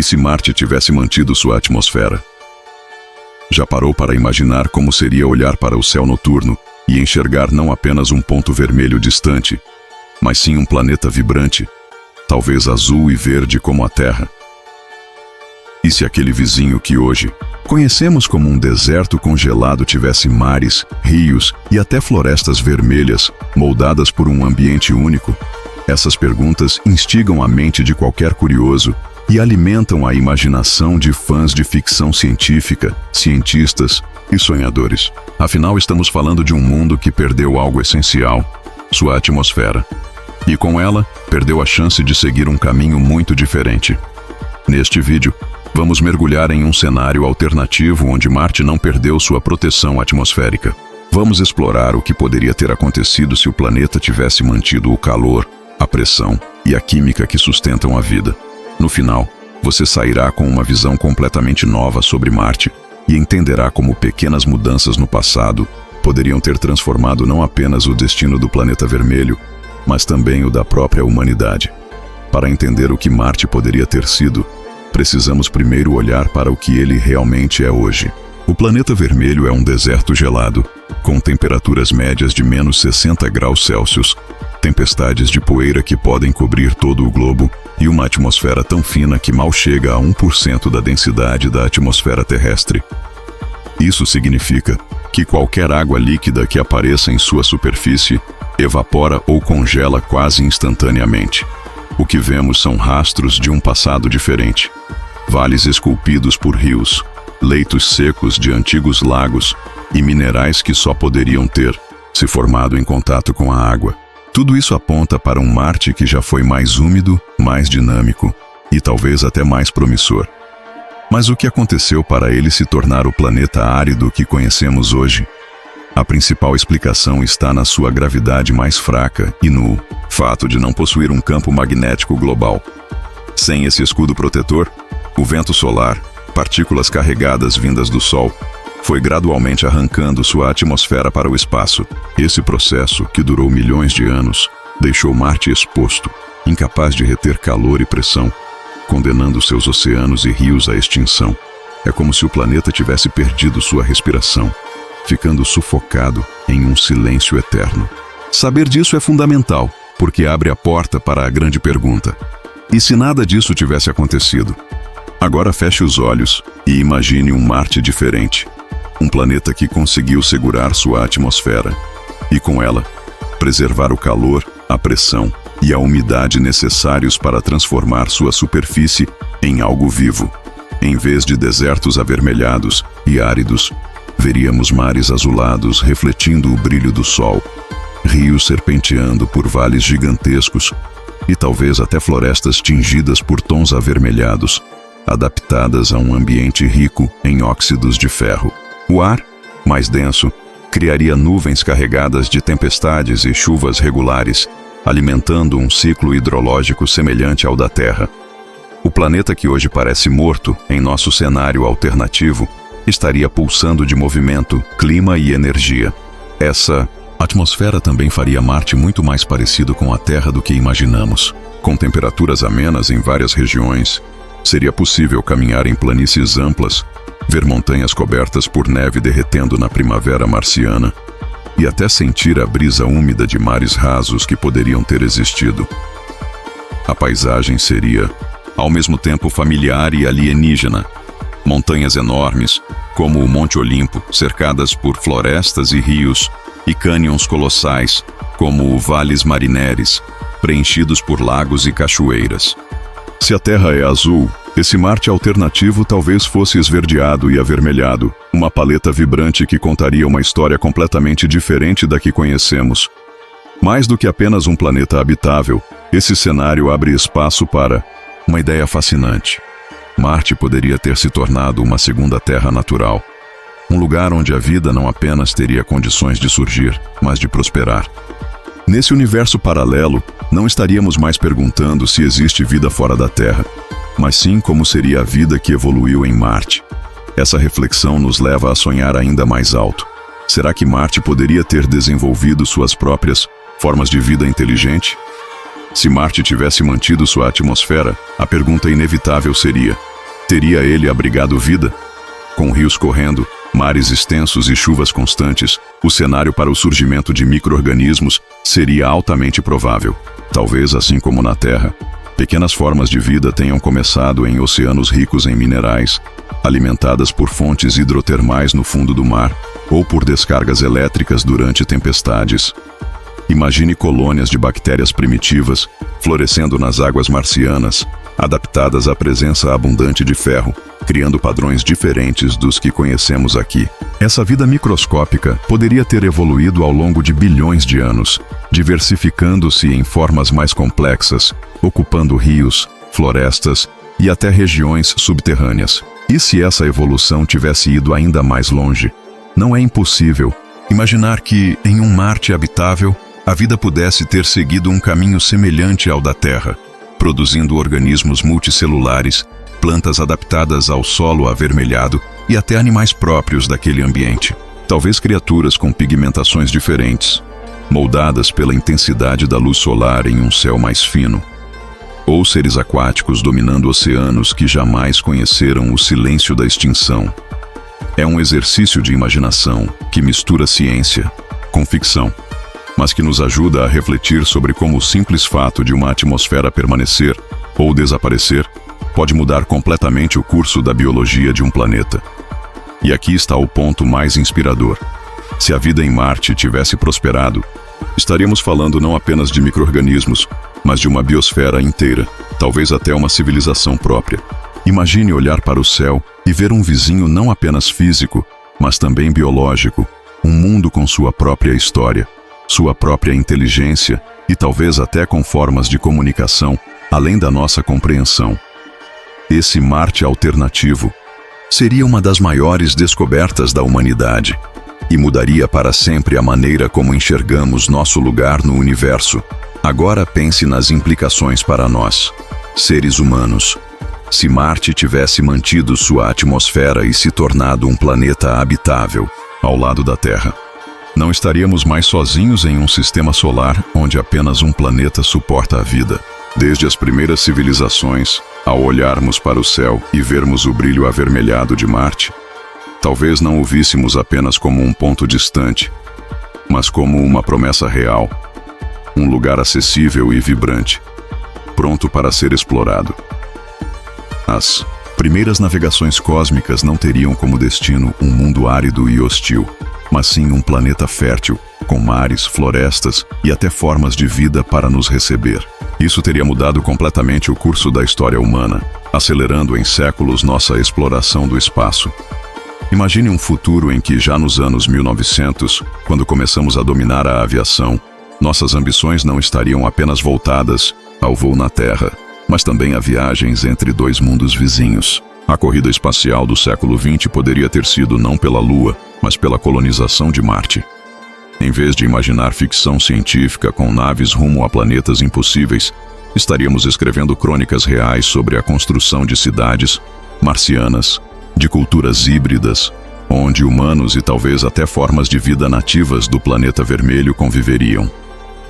E se Marte tivesse mantido sua atmosfera? Já parou para imaginar como seria olhar para o céu noturno e enxergar não apenas um ponto vermelho distante, mas sim um planeta vibrante, talvez azul e verde como a Terra? E se aquele vizinho que hoje conhecemos como um deserto congelado tivesse mares, rios e até florestas vermelhas, moldadas por um ambiente único? Essas perguntas instigam a mente de qualquer curioso e alimentam a imaginação de fãs de ficção científica, cientistas e sonhadores. Afinal, estamos falando de um mundo que perdeu algo essencial, sua atmosfera. E com ela, perdeu a chance de seguir um caminho muito diferente. Neste vídeo, vamos mergulhar em um cenário alternativo onde Marte não perdeu sua proteção atmosférica. Vamos explorar o que poderia ter acontecido se o planeta tivesse mantido o calor, a pressão e a química que sustentam a vida. No final, você sairá com uma visão completamente nova sobre Marte e entenderá como pequenas mudanças no passado poderiam ter transformado não apenas o destino do planeta vermelho, mas também o da própria humanidade. Para entender o que Marte poderia ter sido, precisamos primeiro olhar para o que ele realmente é hoje. O planeta vermelho é um deserto gelado, com temperaturas médias de menos 60 graus Celsius, tempestades de poeira que podem cobrir todo o globo e uma atmosfera tão fina que mal chega a 1% da densidade da atmosfera terrestre. Isso significa que qualquer água líquida que apareça em sua superfície evapora ou congela quase instantaneamente. O que vemos são rastros de um passado diferente. Vales esculpidos por rios, leitos secos de antigos lagos e minerais que só poderiam ter se formado em contato com a água. Tudo isso aponta para um Marte que já foi mais úmido, mais dinâmico e talvez até mais promissor. Mas o que aconteceu para ele se tornar o planeta árido que conhecemos hoje? A principal explicação está na sua gravidade mais fraca e no fato de não possuir um campo magnético global. Sem esse escudo protetor, o vento solar, partículas carregadas vindas do Sol, foi gradualmente arrancando sua atmosfera para o espaço. Esse processo, que durou milhões de anos, deixou Marte exposto, incapaz de reter calor e pressão, condenando seus oceanos e rios à extinção. É como se o planeta tivesse perdido sua respiração, ficando sufocado em um silêncio eterno. Saber disso é fundamental, porque abre a porta para a grande pergunta: e se nada disso tivesse acontecido? Agora feche os olhos e imagine um Marte diferente. Um planeta que conseguiu segurar sua atmosfera e, com ela, preservar o calor, a pressão e a umidade necessários para transformar sua superfície em algo vivo. Em vez de desertos avermelhados e áridos, veríamos mares azulados refletindo o brilho do sol, rios serpenteando por vales gigantescos e talvez até florestas tingidas por tons avermelhados, adaptadas a um ambiente rico em óxidos de ferro. O ar, mais denso, criaria nuvens carregadas de tempestades e chuvas regulares, alimentando um ciclo hidrológico semelhante ao da Terra. O planeta que hoje parece morto em nosso cenário alternativo estaria pulsando de movimento, clima e energia. Essa atmosfera também faria Marte muito mais parecido com a Terra do que imaginamos. Com temperaturas amenas em várias regiões, seria possível caminhar em planícies amplas, ver montanhas cobertas por neve derretendo na primavera marciana e até sentir a brisa úmida de mares rasos que poderiam ter existido. A paisagem seria, ao mesmo tempo, familiar e alienígena. Montanhas enormes, como o Monte Olimpo, cercadas por florestas e rios, e cânions colossais, como o Valles Marineris, preenchidos por lagos e cachoeiras. Se a Terra é azul, esse Marte alternativo talvez fosse esverdeado e avermelhado, uma paleta vibrante que contaria uma história completamente diferente da que conhecemos. Mais do que apenas um planeta habitável, esse cenário abre espaço para uma ideia fascinante. Marte poderia ter se tornado uma segunda Terra natural, um lugar onde a vida não apenas teria condições de surgir, mas de prosperar. Nesse universo paralelo, não estaríamos mais perguntando se existe vida fora da Terra, mas sim como seria a vida que evoluiu em Marte. Essa reflexão nos leva a sonhar ainda mais alto. Será que Marte poderia ter desenvolvido suas próprias formas de vida inteligente? Se Marte tivesse mantido sua atmosfera, a pergunta inevitável seria: Teria ele abrigado vida? Com rios correndo, mares extensos e chuvas constantes, o cenário para o surgimento de micro-organismos seria altamente provável. Talvez, assim como na Terra, pequenas formas de vida tenham começado em oceanos ricos em minerais, alimentadas por fontes hidrotermais no fundo do mar ou por descargas elétricas durante tempestades. Imagine colônias de bactérias primitivas florescendo nas águas marcianas, adaptadas à presença abundante de ferro, criando padrões diferentes dos que conhecemos aqui. Essa vida microscópica poderia ter evoluído ao longo de bilhões de anos, diversificando-se em formas mais complexas, ocupando rios, florestas e até regiões subterrâneas. E se essa evolução tivesse ido ainda mais longe? Não é impossível imaginar que, em um Marte habitável, a vida pudesse ter seguido um caminho semelhante ao da Terra, produzindo organismos multicelulares, plantas adaptadas ao solo avermelhado e até animais próprios daquele ambiente. Talvez criaturas com pigmentações diferentes, moldadas pela intensidade da luz solar em um céu mais fino. Ou seres aquáticos dominando oceanos que jamais conheceram o silêncio da extinção. É um exercício de imaginação que mistura ciência com ficção, mas que nos ajuda a refletir sobre como o simples fato de uma atmosfera permanecer ou desaparecer pode mudar completamente o curso da biologia de um planeta. E aqui está o ponto mais inspirador. Se a vida em Marte tivesse prosperado, estaríamos falando não apenas de micro-organismos, mas de uma biosfera inteira, talvez até uma civilização própria. Imagine olhar para o céu e ver um vizinho não apenas físico, mas também biológico, um mundo com sua própria história, sua própria inteligência e talvez até com formas de comunicação além da nossa compreensão. Esse Marte alternativo seria uma das maiores descobertas da humanidade e mudaria para sempre a maneira como enxergamos nosso lugar no universo. Agora pense nas implicações para nós, seres humanos. Se Marte tivesse mantido sua atmosfera e se tornado um planeta habitável ao lado da Terra, não estaríamos mais sozinhos em um sistema solar onde apenas um planeta suporta a vida. Desde as primeiras civilizações, ao olharmos para o céu e vermos o brilho avermelhado de Marte, talvez não o víssemos apenas como um ponto distante, mas como uma promessa real, um lugar acessível e vibrante, pronto para ser explorado. As primeiras navegações cósmicas não teriam como destino um mundo árido e hostil, mas sim um planeta fértil, com mares, florestas e até formas de vida para nos receber. Isso teria mudado completamente o curso da história humana, acelerando em séculos nossa exploração do espaço. Imagine um futuro em que, já nos anos 1900, quando começamos a dominar a aviação, nossas ambições não estariam apenas voltadas ao voo na Terra, mas também a viagens entre dois mundos vizinhos. A corrida espacial do século XX poderia ter sido não pela Lua, mas pela colonização de Marte. Em vez de imaginar ficção científica com naves rumo a planetas impossíveis, estaríamos escrevendo crônicas reais sobre a construção de cidades marcianas, de culturas híbridas, onde humanos e talvez até formas de vida nativas do planeta vermelho conviveriam.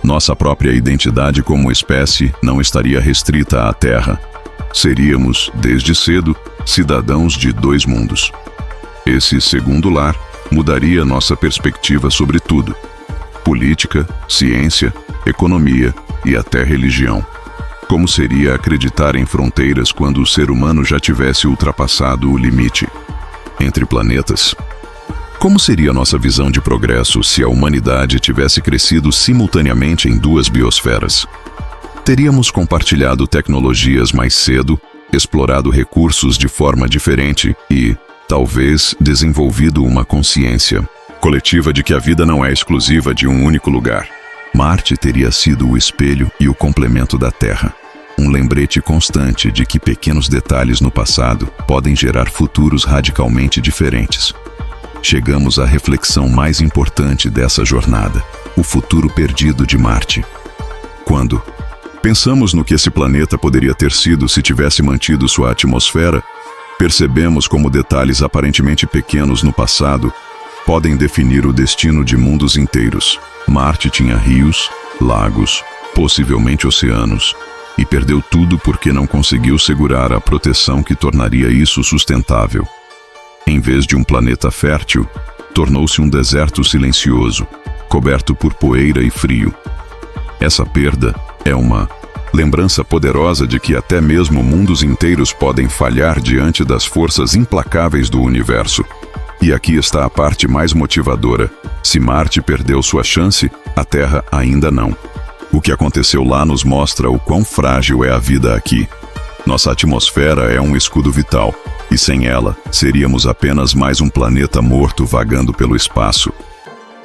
Nossa própria identidade como espécie não estaria restrita à Terra. Seríamos, desde cedo, cidadãos de dois mundos. Esse segundo lar mudaria nossa perspectiva sobre tudo: política, ciência, economia e até religião. Como seria acreditar em fronteiras quando o ser humano já tivesse ultrapassado o limite entre planetas? Como seria nossa visão de progresso se a humanidade tivesse crescido simultaneamente em duas biosferas? Teríamos compartilhado tecnologias mais cedo, explorado recursos de forma diferente e, talvez, desenvolvido uma consciência coletiva de que a vida não é exclusiva de um único lugar. Marte teria sido o espelho e o complemento da Terra. Um lembrete constante de que pequenos detalhes no passado podem gerar futuros radicalmente diferentes. Chegamos à reflexão mais importante dessa jornada: o futuro perdido de Marte. Quando pensamos no que esse planeta poderia ter sido se tivesse mantido sua atmosfera, percebemos como detalhes aparentemente pequenos no passado podem definir o destino de mundos inteiros. Marte tinha rios, lagos, possivelmente oceanos, e perdeu tudo porque não conseguiu segurar a proteção que tornaria isso sustentável. Em vez de um planeta fértil, tornou-se um deserto silencioso, coberto por poeira e frio. Essa perda é uma lembrança poderosa de que até mesmo mundos inteiros podem falhar diante das forças implacáveis do universo. E aqui está a parte mais motivadora. Se Marte perdeu sua chance, a Terra ainda não. O que aconteceu lá nos mostra o quão frágil é a vida aqui. Nossa atmosfera é um escudo vital, e sem ela, seríamos apenas mais um planeta morto vagando pelo espaço.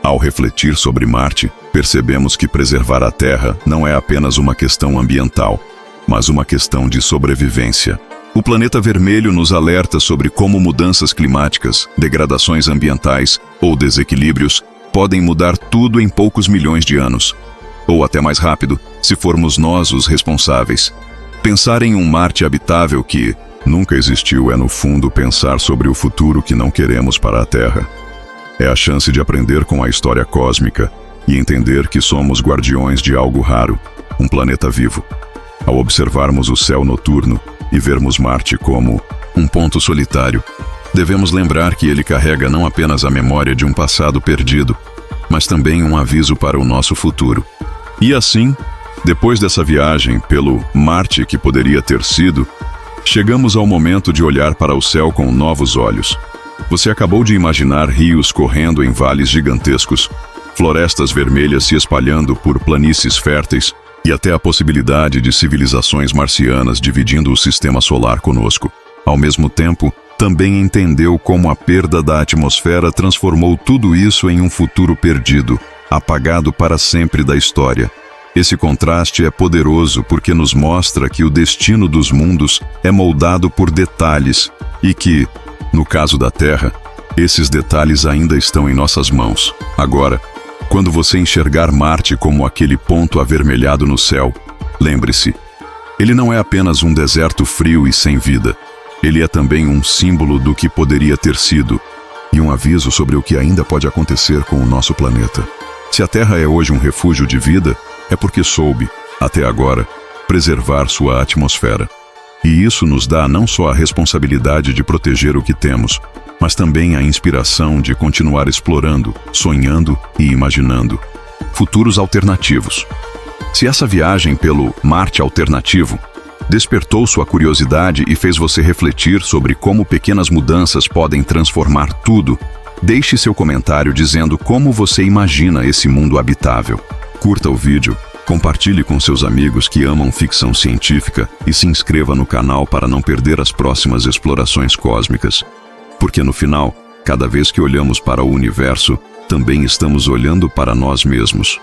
Ao refletir sobre Marte, percebemos que preservar a Terra não é apenas uma questão ambiental, mas uma questão de sobrevivência. O planeta vermelho nos alerta sobre como mudanças climáticas, degradações ambientais ou desequilíbrios podem mudar tudo em poucos milhões de anos. Ou até mais rápido, se formos nós os responsáveis. Pensar em um Marte habitável que nunca existiu é, no fundo, pensar sobre o futuro que não queremos para a Terra. É a chance de aprender com a história cósmica e entender que somos guardiões de algo raro, um planeta vivo. Ao observarmos o céu noturno e vermos Marte como um ponto solitário, devemos lembrar que ele carrega não apenas a memória de um passado perdido, mas também um aviso para o nosso futuro. E assim, depois dessa viagem pelo Marte que poderia ter sido, chegamos ao momento de olhar para o céu com novos olhos. Você acabou de imaginar rios correndo em vales gigantescos, florestas vermelhas se espalhando por planícies férteis e até a possibilidade de civilizações marcianas dividindo o sistema solar conosco. Ao mesmo tempo, também entendeu como a perda da atmosfera transformou tudo isso em um futuro perdido, apagado para sempre da história. Esse contraste é poderoso porque nos mostra que o destino dos mundos é moldado por detalhes e que, no caso da Terra, esses detalhes ainda estão em nossas mãos. Agora, quando você enxergar Marte como aquele ponto avermelhado no céu, lembre-se, ele não é apenas um deserto frio e sem vida. Ele é também um símbolo do que poderia ter sido e um aviso sobre o que ainda pode acontecer com o nosso planeta. Se a Terra é hoje um refúgio de vida, é porque soube, até agora, preservar sua atmosfera. E isso nos dá não só a responsabilidade de proteger o que temos, mas também a inspiração de continuar explorando, sonhando e imaginando futuros alternativos. Se essa viagem pelo Marte alternativo despertou sua curiosidade e fez você refletir sobre como pequenas mudanças podem transformar tudo, deixe seu comentário dizendo como você imagina esse mundo habitável. Curta o vídeo, compartilhe com seus amigos que amam ficção científica e se inscreva no canal para não perder as próximas explorações cósmicas. Porque no final, cada vez que olhamos para o universo, também estamos olhando para nós mesmos.